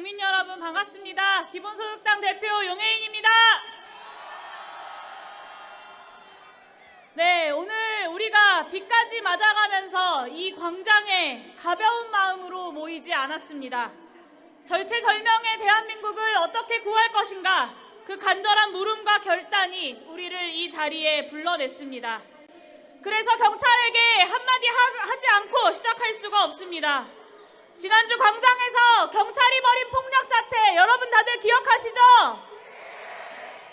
국민 여러분 반갑습니다. 기본소득당 대표 용혜인입니다. 네, 오늘 우리가 비까지 맞아가면서 이 광장에 가벼운 마음으로 모이지 않았습니다. 절체절명의 대한민국을 어떻게 구할 것인가, 그 간절한 물음과 결단이 우리를 이 자리에 불러냈습니다. 그래서 경찰에게 한마디 하지 않고 시작할 수가 없습니다. 지난주 광장에서 경찰이 벌인 폭력 사태 여러분 다들 기억하시죠?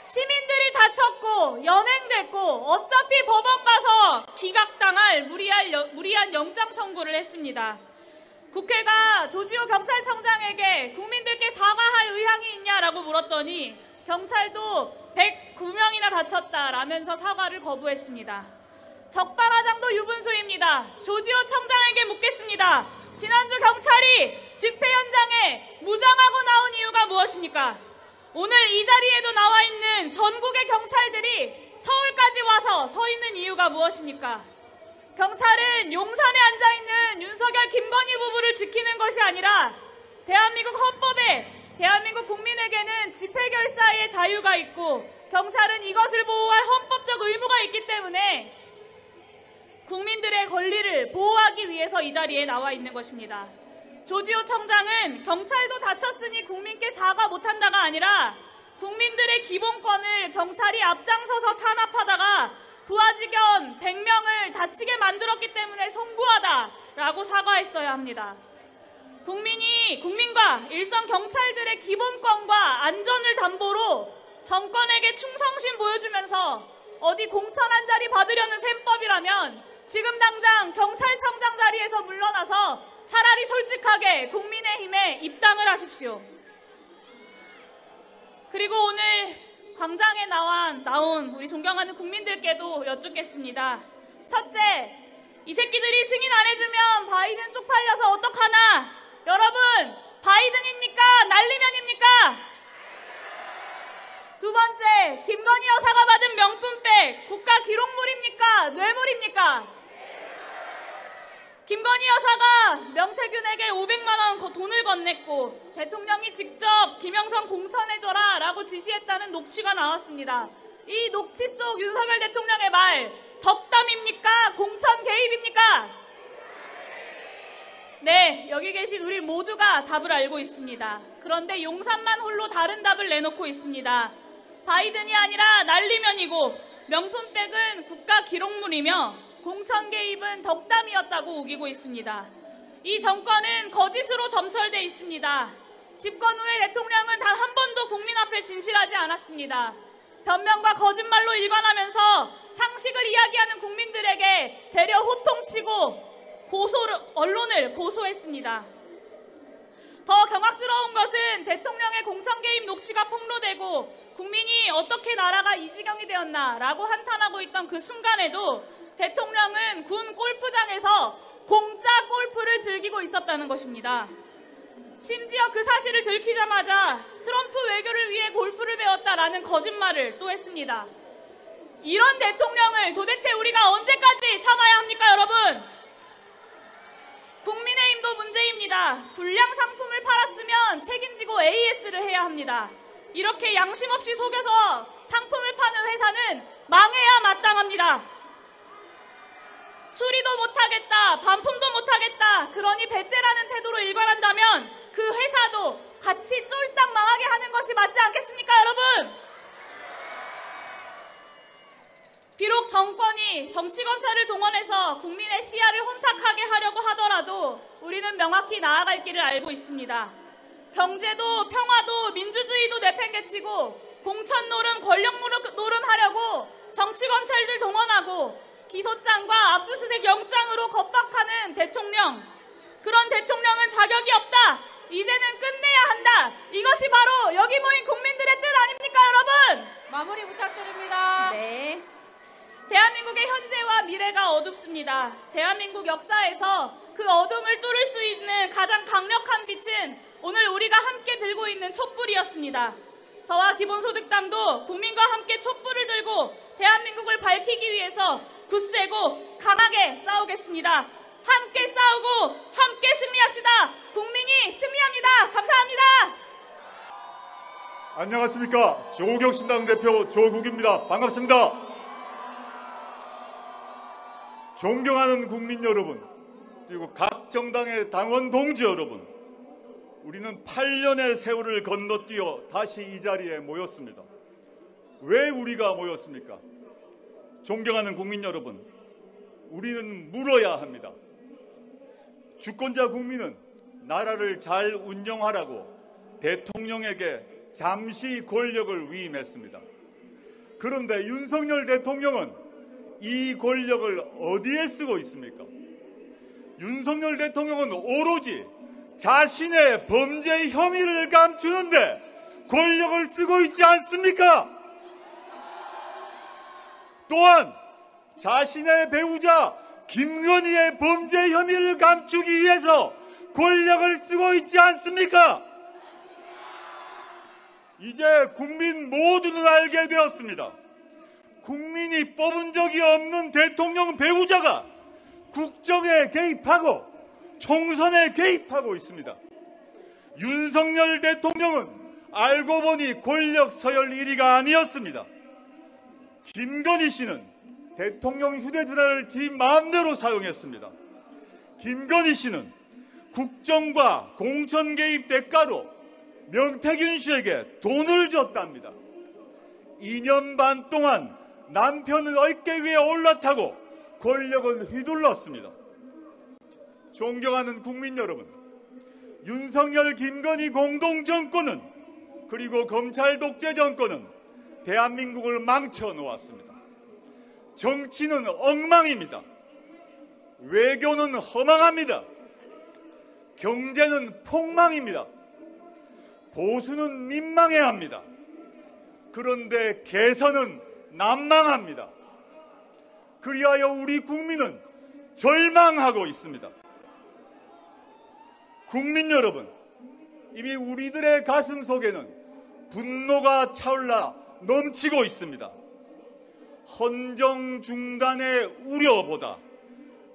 시민들이 다쳤고 연행됐고 어차피 법원 가서 기각당할 무리한 영장 청구를 했습니다. 국회가 조지호 경찰청장에게 국민들께 사과할 의향이 있냐라고 물었더니 경찰도 109명이나 다쳤다라면서 사과를 거부했습니다. 적반하장도 유분수입니다. 조지호 청장에게 묻겠습니다. 지난주 경찰이 집회 현장에 무장하고 나온 이유가 무엇입니까? 오늘 이 자리에도 나와 있는 전국의 경찰들이 서울까지 와서 서 있는 이유가 무엇입니까? 경찰은 용산에 앉아있는 윤석열, 김건희 부부를 지키는 것이 아니라 대한민국 헌법에 대한민국 국민에게는 집회 결사의 자유가 있고 경찰은 이것을 보호할 헌법적 의무가 있기 때문에 국민들의 권리를 보호하기 위해서 이 자리에 나와 있는 것입니다. 조지호 청장은 경찰도 다쳤으니 국민께 사과 못한다가 아니라 국민들의 기본권을 경찰이 앞장서서 탄압하다가 부하직원 100명을 다치게 만들었기 때문에 송구하다라고 사과했어야 합니다. 국민과 일선 경찰들의 기본권과 안전을 담보로 정권에게 충성심 보여주면서 어디 공천 한 자리 받으려는 셈법이라면 지금 당장 경찰청장 자리에서 물러나서 차라리 솔직하게 국민의힘에 입당을 하십시오. 그리고 오늘 광장에 나온 우리 존경하는 국민들께도 여쭙겠습니다. 첫째, 이 새끼들이 승인 안 해주면 바이든 쪽팔려서 어떡하나? 여러분, 바이든입니까? 날리면입니까? 두 번째, 김건희 여사가 받은 명품백 국가 기록물입니까? 뇌물입니까? 김건희 여사가 명태균에게 500만 원 돈을 건넸고 대통령이 직접 김영선 공천해줘라 라고 지시했다는 녹취가 나왔습니다. 이 녹취 속 윤석열 대통령의 말, 덕담입니까? 공천 개입입니까? 네, 여기 계신 우리 모두가 답을 알고 있습니다. 그런데 용산만 홀로 다른 답을 내놓고 있습니다. 바이든이 아니라 날리면이고 명품백은 국가 기록물이며 공천 개입은 덕담이었다고 우기고 있습니다. 이 정권은 거짓으로 점철돼 있습니다. 집권 후에 대통령은 단 한 번도 국민 앞에 진실하지 않았습니다. 변명과 거짓말로 일관하면서 상식을 이야기하는 국민들에게 되려 호통치고 언론을 고소했습니다. 더 경악스러운 것은 대통령의 공천 개입 녹취가 폭로되고 국민이 어떻게 나라가 이 지경이 되었나라고 한탄하고 있던 그 순간에도 대통령은 군 골프장에서 공짜 골프를 즐기고 있었다는 것입니다. 심지어 그 사실을 들키자마자 트럼프 외교를 위해 골프를 배웠다라는 거짓말을 또 했습니다. 이런 대통령을 도대체 우리가 언제까지 참아야 합니까, 여러분? 국민의힘도 문제입니다. 불량 상품을 팔았으면 책임지고 AS를 해야 합니다. 이렇게 양심 없이 속여서 상품을 파는 회사는 망해야 마땅합니다. 수리도 못하겠다, 반품도 못하겠다, 그러니 배째라는 태도로 일관한다면 그 회사도 같이 쫄딱 망하게 하는 것이 맞지 않겠습니까, 여러분? 비록 정권이 정치검찰을 동원해서 국민의 시야를 혼탁하게 하려고 하더라도 우리는 명확히 나아갈 길을 알고 있습니다. 경제도 평화도 민주주의도 내팽개치고 공천 노름, 권력 노름 하려고 정치검찰들 동원하고 기소장과 압수수색 영장으로 겁박하는 대통령, 그런 대통령은 자격이 없다. 이제는 끝내야 한다. 이것이 바로 여기 모인 국민들의 뜻 아닙니까, 여러분? 마무리 부탁드립니다. 네. 대한민국의 현재와 미래가 어둡습니다. 대한민국 역사에서 그 어둠을 뚫을 수 있는 가장 강력한 빛은 오늘 우리가 함께 들고 있는 촛불이었습니다. 저와 기본소득당도 국민과 함께 촛불을 들고 대한민국을 밝히기 위해서 굳세고 강하게 싸우겠습니다. 함께 싸우고 함께 승리합시다. 국민이 승리합니다. 감사합니다. 안녕하십니까. 조국혁신당 대표 조국입니다. 반갑습니다. 존경하는 국민 여러분, 그리고 각 정당의 당원 동지 여러분, 우리는 8년의 세월을 건너뛰어 다시 이 자리에 모였습니다. 왜 우리가 모였습니까? 존경하는 국민 여러분, 우리는 물어야 합니다. 주권자 국민은 나라를 잘 운영하라고 대통령에게 잠시 권력을 위임했습니다. 그런데 윤석열 대통령은 이 권력을 어디에 쓰고 있습니까? 윤석열 대통령은 오로지 자신의 범죄 혐의를 감추는데 권력을 쓰고 있지 않습니까? 또한 자신의 배우자 김건희의 범죄 혐의를 감추기 위해서 권력을 쓰고 있지 않습니까? 이제 국민 모두는 알게 되었습니다. 국민이 뽑은 적이 없는 대통령 배우자가 국정에 개입하고 총선에 개입하고 있습니다. 윤석열 대통령은 알고 보니 권력 서열 1위가 아니었습니다. 김건희 씨는 대통령 휴대전화를 지 마음대로 사용했습니다. 김건희 씨는 국정과 공천 개입 대가로 명태균 씨에게 돈을 줬답니다. 2년 반 동안 남편의 어깨 위에 올라타고 권력을 휘둘렀습니다. 존경하는 국민 여러분, 윤석열 김건희 공동정권은, 그리고 검찰 독재 정권은 대한민국을 망쳐놓았습니다. 정치는 엉망입니다. 외교는 허망합니다. 경제는 폭망입니다. 보수는 민망해야 합니다. 그런데 개선은 난망합니다. 그리하여 우리 국민은 절망하고 있습니다. 국민 여러분, 이미 우리들의 가슴 속에는 분노가 차올라 넘치고 있습니다. 헌정 중단의 우려보다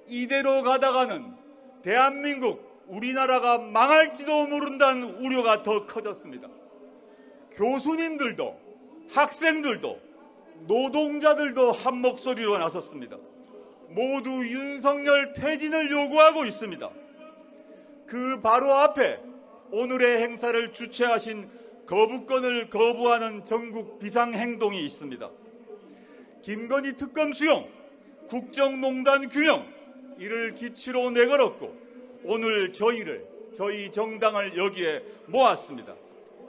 이대로 가다가는 대한민국, 우리나라가 망할지도 모른다는 우려가 더 커졌습니다. 교수님들도, 학생들도, 노동자들도 한 목소리로 나섰습니다. 모두 윤석열 퇴진을 요구하고 있습니다. 그 바로 앞에 오늘의 행사를 주최하신 거부권을 거부하는 전국 비상행동이 있습니다. 김건희 특검 수용, 국정농단 규명, 이를 기치로 내걸었고 오늘 저희 정당을 여기에 모았습니다.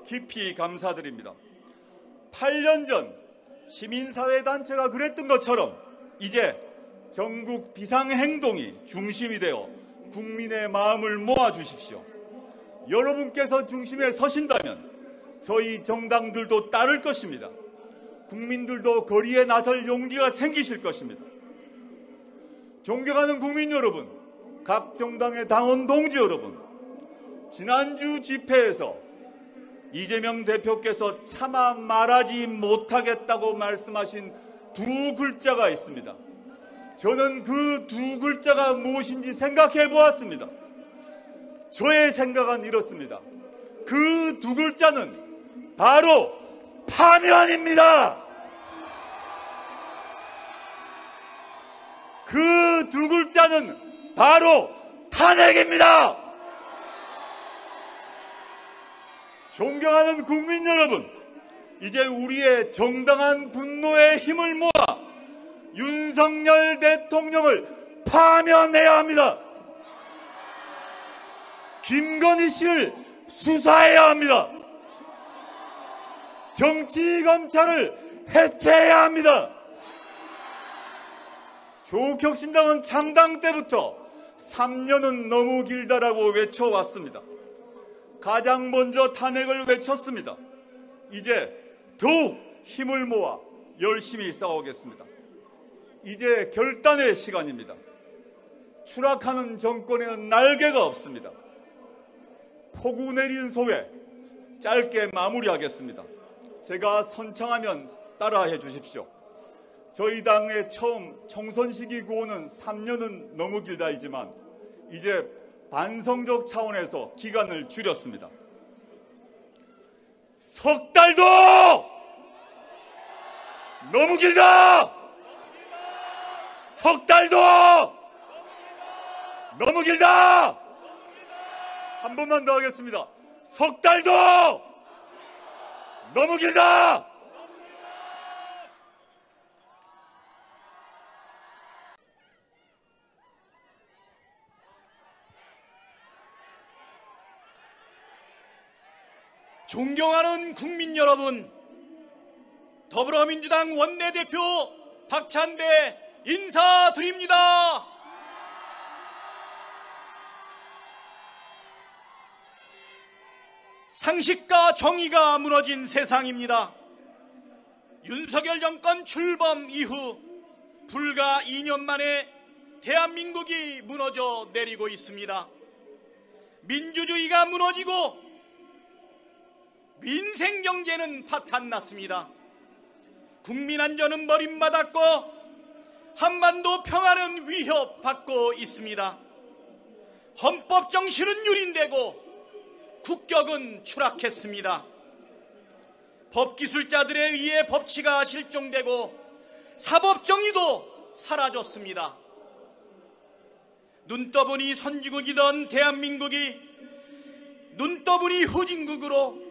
깊이 감사드립니다. 8년 전 시민사회단체가 그랬던 것처럼 이제 전국 비상행동이 중심이 되어 국민의 마음을 모아주십시오. 여러분께서 중심에 서신다면 저희 정당들도 따를 것입니다. 국민들도 거리에 나설 용기가 생기실 것입니다. 존경하는 국민 여러분, 각 정당의 당원 동지 여러분, 지난주 집회에서 이재명 대표께서 차마 말하지 못하겠다고 말씀하신 두 글자가 있습니다. 저는 그 두 글자가 무엇인지 생각해 보았습니다. 저의 생각은 이렇습니다. 그 두 글자는 바로 파면입니다. 그 두 글자는 바로 탄핵입니다. 존경하는 국민 여러분, 이제 우리의 정당한 분노의 힘을 모아 윤석열 대통령을 파면해야 합니다. 김건희 씨를 수사해야 합니다. 정치검찰을 해체해야 합니다. 조국혁신당은 창당 때부터 3년은 너무 길다라고 외쳐왔습니다. 가장 먼저 탄핵을 외쳤습니다. 이제 더욱 힘을 모아 열심히 싸우겠습니다. 이제 결단의 시간입니다. 추락하는 정권에는 날개가 없습니다. 폭우 내린 소회 짧게 마무리하겠습니다. 제가 선창하면 따라해 주십시오. 저희 당의 처음 총선 시기 구호는 3년은 너무 길다이지만 이제 반성적 차원에서 기간을 줄였습니다. 석 달도 너무 길다. 석 달도 너무 길다. 한 번만 더 하겠습니다. 석 달도 너무 길다. 존경하는 국민 여러분, 더불어민주당 원내대표 박찬대 인사드립니다. 상식과 정의가 무너진 세상입니다. 윤석열 정권 출범 이후 불과 2년 만에 대한민국이 무너져 내리고 있습니다. 민주주의가 무너지고 민생경제는 파탄났습니다. 국민 안전은 버림받았고 한반도 평화는 위협받고 있습니다. 헌법 정신은 유린되고 국격은 추락했습니다. 법기술자들에 의해 법치가 실종되고 사법정의도 사라졌습니다. 눈 떠보니 선진국이던 대한민국이 눈 떠보니 후진국으로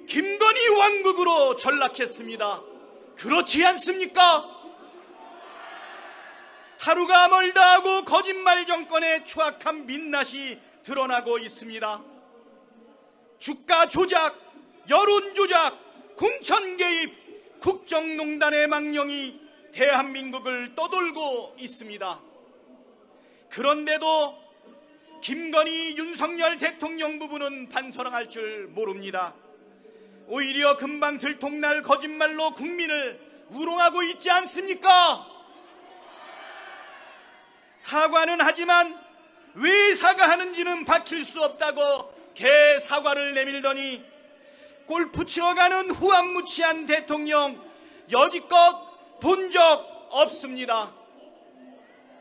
김건희 왕국으로 전락했습니다. 그렇지 않습니까? 하루가 멀다 하고 거짓말 정권의 추악한 민낯이 드러나고 있습니다. 주가 조작, 여론 조작, 공천 개입, 국정농단의 망령이 대한민국을 떠돌고 있습니다. 그런데도 김건희, 윤석열 대통령 부부는 반성할 줄 모릅니다. 오히려 금방 들통날 거짓말로 국민을 우롱하고 있지 않습니까? 사과는 하지만 왜 사과하는지는 밝힐 수 없다고 개 사과를 내밀더니 골프 치러 가는 후안무치한 대통령 여지껏 본 적 없습니다.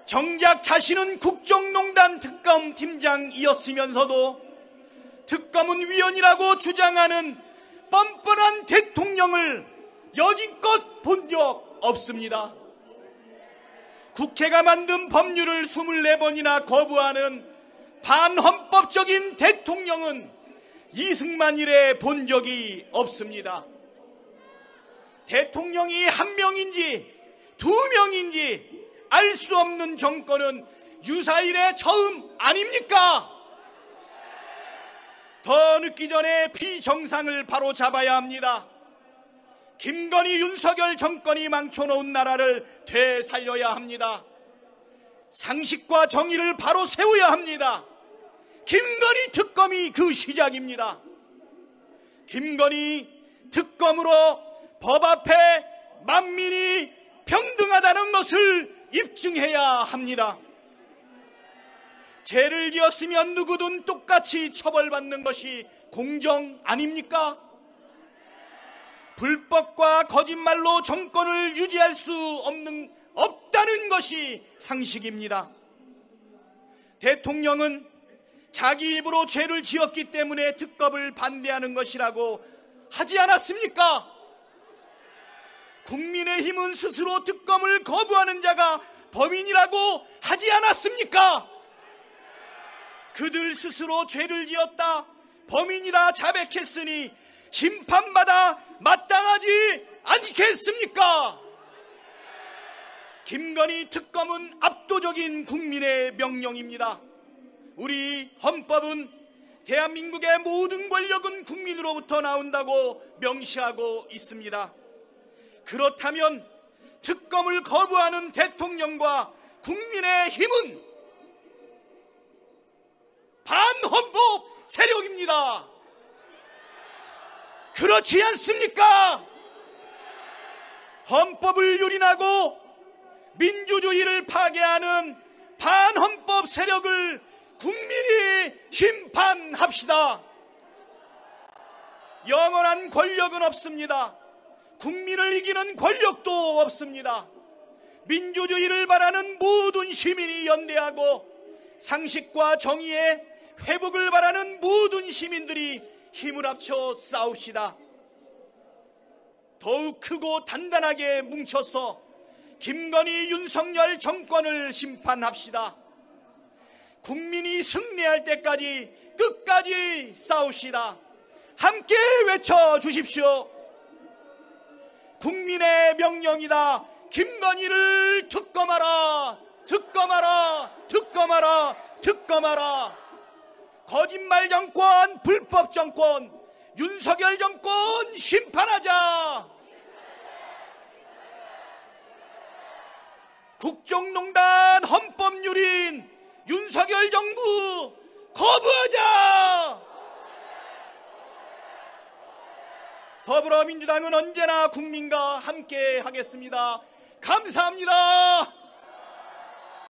정작 자신은 국정농단 특검 팀장이었으면서도 특검은 위헌이라고 주장하는 뻔뻔한 대통령을 여지껏 본 적 없습니다. 국회가 만든 법률을 24번이나 거부하는 반헌법적인 대통령은 이승만 이래 본 적이 없습니다. 대통령이 한 명인지 두 명인지 알 수 없는 정권은 유사일에 처음 아닙니까? 더 늦기 전에 비정상을 바로 잡아야 합니다. 김건희, 윤석열 정권이 망쳐놓은 나라를 되살려야 합니다. 상식과 정의를 바로 세워야 합니다. 김건희 특검이 그 시작입니다. 김건희 특검으로 법 앞에 만민이 평등하다는 것을 입증해야 합니다. 죄를 지었으면 누구든 똑같이 처벌받는 것이 공정 아닙니까? 불법과 거짓말로 정권을 유지할 수 없다는 것이 상식입니다. 대통령은 자기 입으로 죄를 지었기 때문에 특검을 반대하는 것이라고 하지 않았습니까? 국민의힘은 스스로 특검을 거부하는 자가 범인이라고 하지 않았습니까? 그들 스스로 죄를 지었다, 범인이라 자백했으니 심판받아 마땅하지 않겠습니까? 김건희 특검은 압도적인 국민의 명령입니다. 우리 헌법은 대한민국의 모든 권력은 국민으로부터 나온다고 명시하고 있습니다. 그렇다면 특검을 거부하는 대통령과 국민의힘은 반헌법 세력입니다. 그렇지 않습니까? 헌법을 유린하고 민주주의를 파괴하는 반헌법 세력을 국민이 심판합시다. 영원한 권력은 없습니다. 국민을 이기는 권력도 없습니다. 민주주의를 바라는 모든 시민이 연대하고 상식과 정의의 회복을 바라는 모든 시민들이 힘을 합쳐 싸웁시다. 더욱 크고 단단하게 뭉쳐서 김건희 윤석열 정권을 심판합시다. 국민이 승리할 때까지 끝까지 싸웁시다. 함께 외쳐주십시오. 국민의 명령이다. 김건희를 특검하라. 특검하라. 특검하라. 특검하라. 거짓말 정권, 불법 정권, 윤석열 정권 심판하자. 국정농단 헌법유린 윤석열 정부 거부하자. 더불어민주당은 언제나 국민과 함께 하겠습니다. 감사합니다.